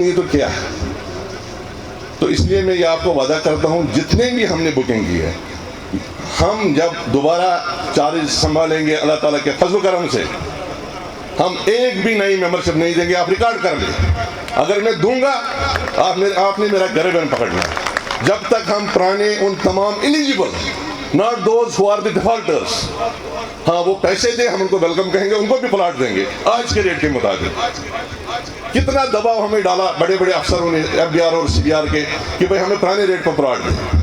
یہ تو کیا ہے؟ تو اس لیے میں یہ آپ کو وعدہ کرتا ہوں جتنے بھی ہم نے بکنگ کی ہے، ہم جب دوبارہ چارج سنبھالیں گے اللہ تعالیٰ کے فضل و کرم سے، ہم ایک بھی نئی ممبرشپ نہیں دیں گے. آپ ریکارڈ کر لیں، اگر میں دوں گا آپ نے میرا گریبان پکڑنا. جب تک ہم پرانے ان تمام eligible, not those who are the defaulters، ہاں وہ پیسے دیں، ہم ان کو ویلکم کہیں گے، ان کو بھی پلاٹ دیں گے آج کے ریٹ کے مطابق. کتنا دباؤ ہمیں ڈالا بڑے بڑے افسروں نے ایف بی آر اور سی بی آر کے کہ بھائی ہمیں پرانے ریٹ پر پلاٹ دیں.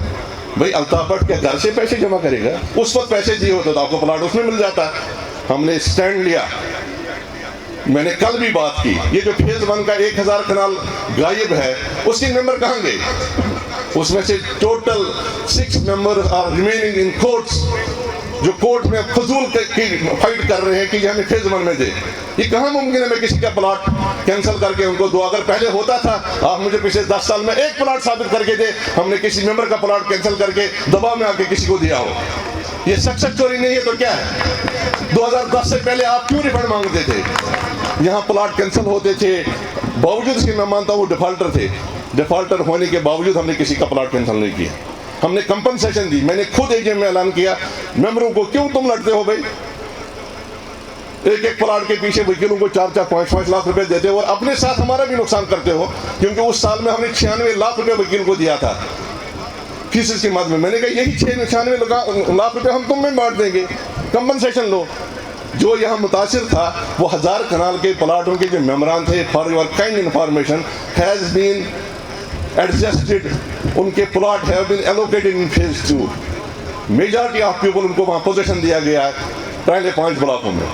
بھائی الطاف بٹ کیا گھر سے پیسے جمع کرے گا؟ اس وقت پیسے دیے ہوتے تو آپ کو پلاٹ اس میں مل جاتا. ہم نے سٹینڈ لیا. میں نے کل بھی بات کی، یہ جو فیز 1 کا 1000 کنال غائب ہے، اس کے ممبر کہاں گئے؟ اس میں سے total 6 members are remaining in courts, جو کورٹ میں فضول کی فائٹ کر رہے ہیں کہ یہ ہمیں فیز 1 میں دے. یہ کہاں ممکن ہے میں کسی کا پلاٹ کینسل کر کے ان کو دو؟ اگر پہلے ہوتا تھا، آپ مجھے پچھلے 10 سال میں ایک پلاٹ ثابت کر کے دے ہم نے کسی ممبر کا پلاٹ کینسل کر کے دباؤ میں آ کے کسی کو دیا ہو. یہ سکسیس چوری نہیں ہے تو کیا ہے؟ 2010 سے پہلے آپ کیوں ریفنڈ مانگتے تھے؟ یہاں پلاٹ کینسل ہوتے تھے، باوجود اس کے میں مانتا ہوں وہ ڈیفالٹر تھے. ڈیفالٹر ہونے کے باوجود ہم نے کسی کا پلاٹ کینسل نہیں کیا. ہم نے کمپنسیشن دی. میں نے خود ایک میں اعلان کیا ممبروں کو، کیوں تم لڑتے ہو بھائی؟ ایک ایک پلاٹ کے پیچھے وکیلوں کو 4-4 5-5 لاکھ روپے دیتے ہو اور اپنے ساتھ ہمارا بھی نقصان کرتے ہو، کیونکہ اس سال میں ہم نے 96 لاکھ روپے وکیل کو دیا تھا فیسز کی مد میں. میں نے کہا یہی 96 لاکھ روپے ہم تم میں بانٹ دیں گے، کمپنسیشن لو. جو یہاں متاثر تھا وہ 1000 کنال کے پلاٹوں کے جو ممبران تھے، for your kind information has been adjusted. ان کے plot have been allocated in phase 2. Majority of people ان کو وہاں پوزیشن دیا گیا ہے پہلے 5 بلاکوں میں.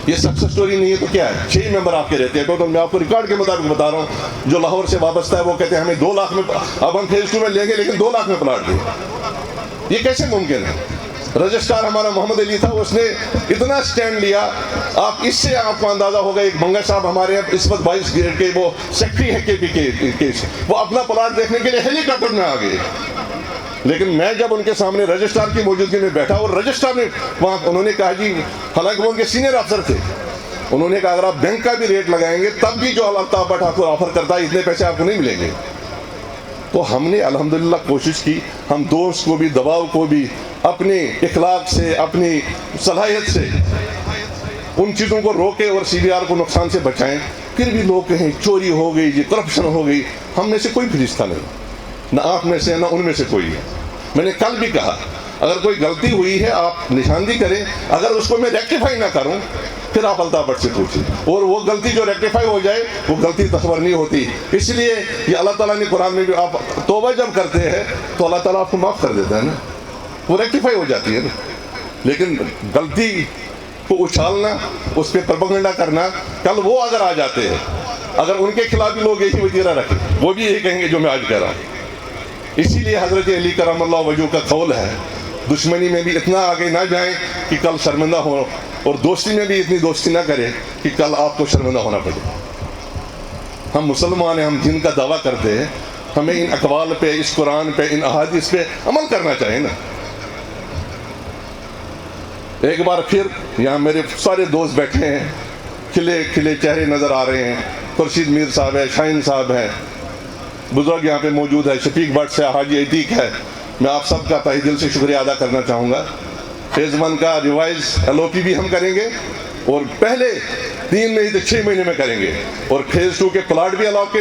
یہ سکسیس سٹوری نہیں ہے تو کیا ہے؟ 6 ممبر آپ کے رہتے ہیں ٹوٹل. میں آپ کو ریکارڈ کے مطابق بتا رہا ہوں. جو لاہور سے وابستہ ہے وہ کہتے ہیں ہمیں 2 لاکھ میں، اب ہم فیز 2 میں لیں گے لیکن 2 لاکھ میں پلاٹ دیں. یہ کیسے ممکن ہے؟ رجسٹرار ہمارا محمد علی تھا، اس نے اتنا سٹینڈ لیا. آپ اس سے آپ کو اندازہ ہوگا. ایک منگا صاحب ہمارے اس وقت 22 گریڈ کے وہ سیکٹری ہے کے پی کے، وہ اپنا پلاٹ دیکھنے کے لیے ہیلی کاپٹر میں آ گئے. لیکن میں جب ان کے سامنے رجسٹرار کی موجودگی میں بیٹھا اور رجسٹرار نے وہاں، انہوں نے کہا جی، حالانکہ وہ ان کے سینئر افسر تھے، انہوں نے کہا اگر آپ بینک کا بھی ریٹ لگائیں گے تب بھی جو الطاف بٹ آپ کو آفر کرتا ہے اتنے پیسے آپ کو نہیں ملیں گے. تو ہم نے الحمدللہ کوشش کی، ہم دوست کو بھی، دباؤ کو بھی، اپنے اخلاق سے، اپنی صلاحیت سے ان چیزوں کو روکے اور سی بی آر کو نقصان سے بچائیں. پھر بھی لوگ کہیں چوری ہو گئی جی، کرپشن ہو گئی. ہم میں سے کوئی فرشتہ نہیں، نہ آپ میں سے نہ ان میں سے کوئی ہے. میں نے کل بھی کہا اگر کوئی غلطی ہوئی ہے آپ نشاندہی کریں، اگر اس کو میں ریکٹیفائی نہ کروں پھر آپ الطاف بٹ سے پوچھیں. اور وہ غلطی جو ریکٹیفائی ہو جائے وہ غلطی تصور نہیں ہوتی. اس لیے یہ اللہ تعالیٰ نے قرآن میں بھی، آپ توبہ جب کرتے ہیں تو اللہ تعالیٰ آپ کو معاف کر دیتا ہے نا، وہ ریکٹیفائی ہو جاتی ہے نا. لیکن غلطی کو اچھالنا، اس پہ پروپیگنڈا کرنا، کل وہ اگر آ جاتے ہیں، اگر ان کے خلاف بھی لوگ یہی وتیرہ رکھیں وہ بھی یہی کہیں گے جو میں آج کہہ رہا ہوں. اسی لیے حضرت علی کرم اللہ وجہہ کا قول ہے دشمنی میں بھی اتنا آگے نہ جائیں کہ کل شرمندہ ہو، اور دوستی میں بھی اتنی دوستی نہ کریں کہ کل آپ کو شرمندہ ہونا پڑے. ہم مسلمان ہیں، ہم دین کا دعویٰ کرتے ہیں، ہمیں ان اقوال پہ، اس قرآن پہ، ان احادیث پہ عمل کرنا چاہیے نا. ایک بار پھر یہاں میرے سارے دوست بیٹھے ہیں، کھلے کھلے چہرے نظر آ رہے ہیں. خورشید میر صاحب ہے، شاہین صاحب ہے، بزرگ یہاں پہ موجود ہے، شفیق بٹ سے حاجی عتیق ہے. میں آپ سب کا تہہ دل سے شکریہ ادا کرنا چاہوں گا. فیز 1 کا ریوائز ایل او پی بھی ہم کریں گے، اور پہلے 3 نہیں تو 6 مہینے میں کریں گے. اور فیز 2 کے پلاٹ بھی الاٹ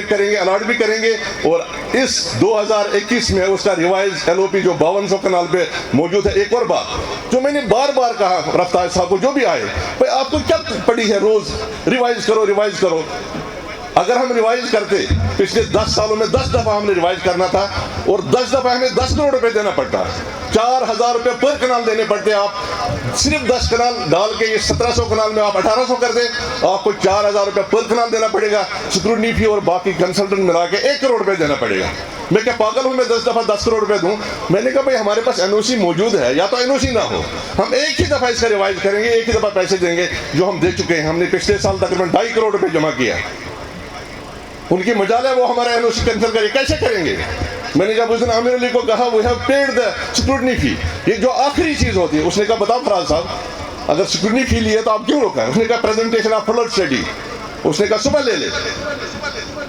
بھی کریں گے. اور اس 2021 میں اس کا ریوائز ایل او پی جو 5200 کنال پہ موجود ہے. ایک اور بات جو میں نے بار بار کہا رفتار صاحب کو، جو بھی آئے، بھائی آپ کو کیا پڑی ہے روز ریوائز کرو ریوائز کرو. اگر ہم ریوائز کرتے، پچھلے 10 سالوں میں 10 دفعہ ہم نے ریوائز کرنا تھا اور 10 دفعہ ہمیں 10 کروڑ روپے دینا پڑتا، 4000 روپے پر کنال دینے پڑتے. آپ صرف 10 کنال ڈال کے یہ 1700 کنال میں آپ 1800 کر دیں، آپ کو 4000 روپے پر کنال دینا پڑے گا. سکروٹنی فی اور باقی کنسلٹنٹ ملا کے 1 کروڑ روپے دینا پڑے گا. میں کیا پاگل ہوں میں 10 دفعہ 10 کروڑ روپے دوں؟ میں نے کہا بھائی ہمارے پاس این او سی موجود ہے، یا تو این او سی نہ ہو، ہم ایک ہی دفعہ اس کا ریوائز کریں گے، ایک ہی دفعہ پیسے دیں گے جو ہم دے چکے ہیں. ہم نے پچھلے سال تقریباً 2.5 کروڑ روپے جمع کیا. ان کی مجال ہے وہ ہمارا این او سی کینسل کرے، کیسے کریں گے؟ میں نے جب اس دن عامر علی کو کہا we have paid the scrutiny fee, یہ جو آخری چیز ہوتی ہے، اس نے کہا بتاؤ فراز صاحب اگر سکروٹنی فی لیے تو آپ کیوں روکا ہے؟ اس نے کہا پریزنٹیشن آف فلڈ اسٹڈی، اس نے کہا صبح لے لے.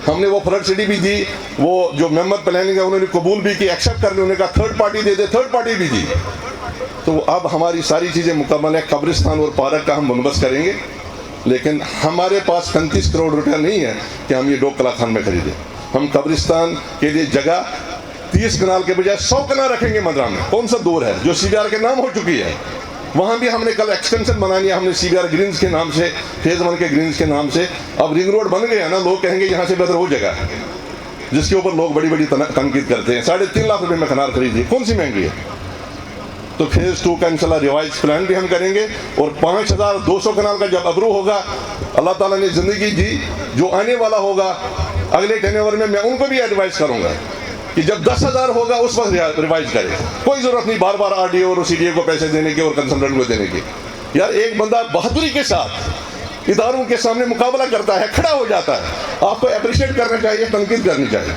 ہم نے وہ فلڈ سٹی بھی دی, وہ جو ممبر پلاننگ ہے انہوں نے قبول بھی کی, ایکسیپٹ کر لی, انہوں نے کہا تھرڈ پارٹی دے دے, تھرڈ پارٹی بھی دی. تو اب ہماری ساری چیزیں مکمل ہے. قبرستان اور پارک کا ہم بندوبست کریں گے, لیکن ہمارے پاس 35 کروڑ روپیہ نہیں ہے کہ ہم یہ ڈوگ کلا خان میں خریدیں. ہم قبرستان کے لیے جگہ 30 کنال کے بجائے 100 کنال رکھیں گے مدرا میں. کون سا دور ہے جو سی بی آر کے نام ہو چکی ہے, وہاں بھی ہم نے کل ایکسٹینشن بنانی ہے. ہم نے سی بی آر گرینز کے نام سے, فیز 1 کے گرینز کے نام سے, اب رنگ روڈ بن گیا نا, لوگ کہیں گے یہاں سے بہتر وہ جگہ ہے جس کے اوپر لوگ بڑی بڑی تنقید کرتے ہیں. 3.5 لاکھ روپے میں کنال خریدی, کون سی مہنگی ہے. تو فیز 2 کا انشاءاللہ ریوائز پلان بھی ہم کریں گے, اور 5200 کنال کا جب ابرو ہوگا, اللہ تعالیٰ نے زندگی دی, جو آنے والا ہوگا اگلے ٹینیور میں ان کو بھی ایڈوائز کروں گا کہ جب 10,000 ہوگا اس وقت ریوائز کرے. کوئی ضرورت نہیں بار بار آر ڈی او اور سی ڈی اے کو پیسے دینے کی اور کنسلٹنٹ کو دینے کی. یار ایک بندہ بہادری کے ساتھ اداروں کے سامنے مقابلہ کرتا ہے, کھڑا ہو جاتا ہے, آپ کو اپریشیٹ کرنا چاہیے, تنقید کرنی چاہیے.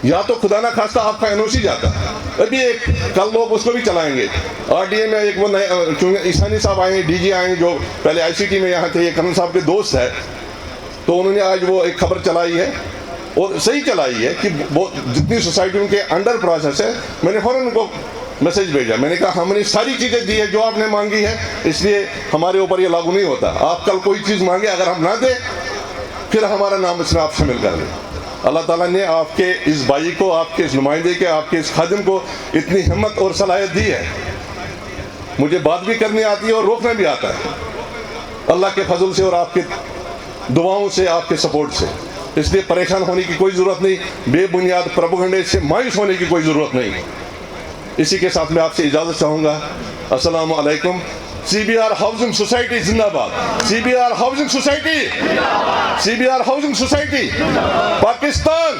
یا تو خدا نہ خواستہ آپ کا این او سی جاتا ہے. ابھی ایک کل لوگ اس کو بھی چلائیں گے. آر ڈی اے میں ایک وہ نئے چونکہ عیسانی صاحب آئے ہیں, ڈی جی آئے ہیں, جو پہلے آئی سی ٹی میں یہاں تھے, یہ کرن صاحب کے دوست ہے, تو انہوں نے آج وہ ایک خبر چلائی ہے اور صحیح چلائی ہے کہ جتنی سوسائٹیوں کے انڈر پروسیس ہے. میں نے فوراً ان کو میسج بھیجا, میں نے کہا ہم نے ساری چیزیں دی ہے جو آپ نے مانگی ہے, اس لیے ہمارے اوپر یہ لاگو نہیں ہوتا. آپ کل کوئی چیز مانگے, اگر ہم نہ دیں پھر ہمارا نام اس میں آپ شامل کر لیں. اللہ تعالیٰ نے آپ کے اس بھائی کو, آپ کے اس نمائندے کے, آپ کے اس خادم کو اتنی ہمت اور صلاحیت دی ہے. مجھے بات بھی کرنی آتی ہے اور روکنا بھی آتا ہے, اللہ کے فضل سے اور آپ کے دعاؤں سے, آپ کے سپورٹ سے. اس لیے پریشان ہونے کی کوئی ضرورت نہیں, بے بنیاد پروپیگنڈے سے مایوس ہونے کی کوئی ضرورت نہیں. اسی کے ساتھ میں آپ سے اجازت چاہوں گا. السلام علیکم. C B R housing society زندہ باد. C B R housing society, C B R housing society, Pakistan.